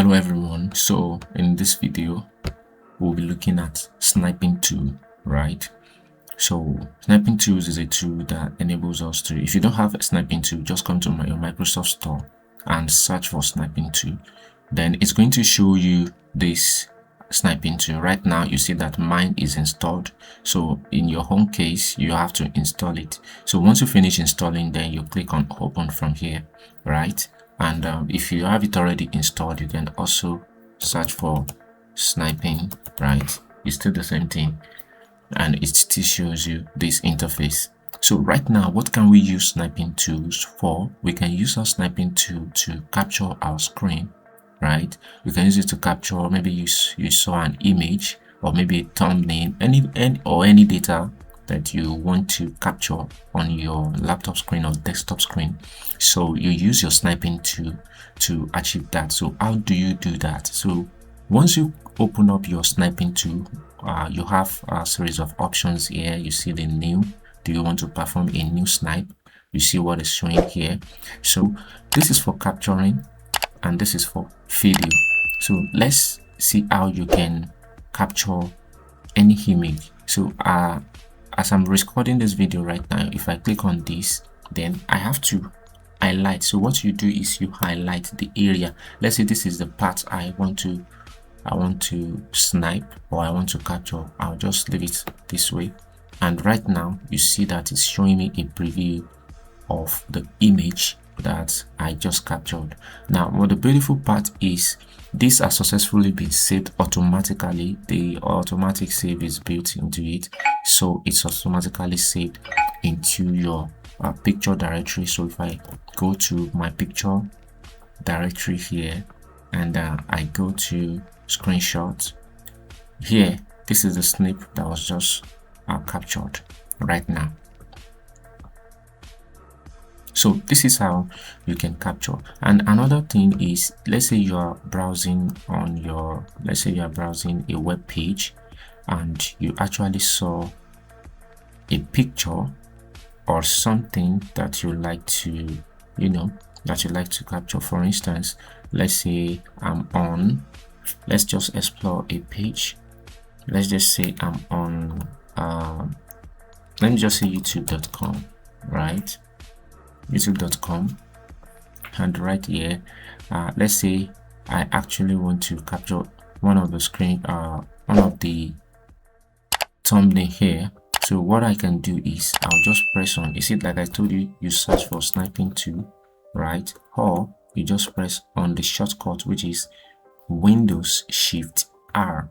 Hello everyone, so in this video we'll be looking at Snipping Tool, right? So Snipping Tools is a tool that enables us to, if you don't have a Snipping Tool, just come to your Microsoft Store and search for Snipping Tool. Then it's going to show you this Snipping Tool. Right now you see that mine is installed, so in your home case you have to install it. So once you finish installing, then you click on open from here, right? And if you have it already installed, you can also search for sniping, right? It's still the same thing, and it still shows you this interface. So right now, what can we use Snipping Tools for? We can use our Snipping Tool to capture our screen, right? We can use it to capture, maybe you saw an image or maybe a thumbnail, any data that you want to capture on your laptop screen or desktop screen. So you use your Snipping Tool to achieve that. So how do you do that? So once you open up your Snipping Tool, you have a series of options here. You see the new. Do you want to perform a new snipe? You see what is showing here. So this is for capturing and this is for video. So let's see how you can capture any image. So as I'm recording this video right now, if I click on this, then I have to highlight. So what you do is you highlight the area. Let's say this is the part I want to snipe or I want to capture. I'll just leave it this way, and right now you see that it's showing me a preview of the image that I just captured. Now what the beautiful part is, these are successfully been saved automatically. The automatic save is built into it, so it's automatically saved into your picture directory. So if I go to my picture directory here and I go to screenshots here, this is the snip that was just captured right now. So this is how you can capture. And another thing is, let's say you are browsing on your, let's say you are browsing a web page and you actually saw a picture or something that you like to, capture. For instance, let's say I'm on, let's just explore a page. Let's just say I'm on, let me just say youtube.com, right? youtube.com, and right here let's say I actually want to capture one of the screen one of the thumbnail here. So what I can do is I'll just press on, is it like I told you, you search for Snipping Tool, right? Or you just press on the shortcut, which is Windows Shift R.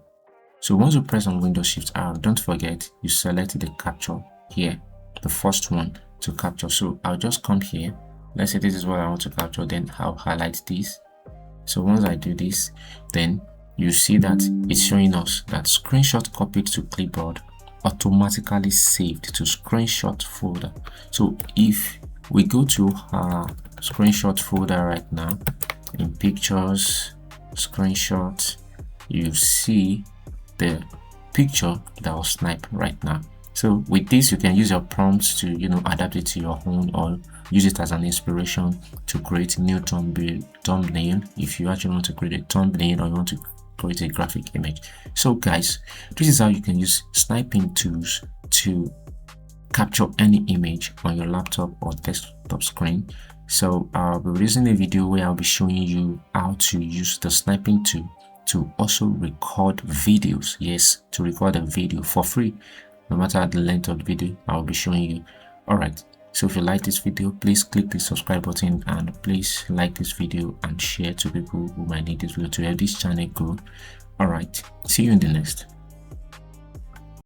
So once you press on Windows Shift R, don't forget you select the capture here, the first one to capture. So I'll just come here, let's say this is what I want to capture, then I'll highlight this. So once I do this, then you see that it's showing us that screenshot copied to clipboard automatically saved to screenshot folder. So if we go to our screenshot folder right now, in pictures, screenshot, you see the picture that was sniped right now. So with this, you can use your prompts to, adapt it to your own, or use it as an inspiration to create new thumbnail if you actually want to create a thumbnail or you want to create a graphic image. So guys, this is how you can use Snipping Tools to capture any image on your laptop or desktop screen. So I'll be releasing a video where I'll be showing you how to use the Snipping Tool to also record videos. Yes, to record a video for free. No matter the length of the video, I'll be showing you. Alright, so if you like this video, please click the subscribe button and please like this video and share to people who might need this video to help this channel grow. Alright, see you in the next.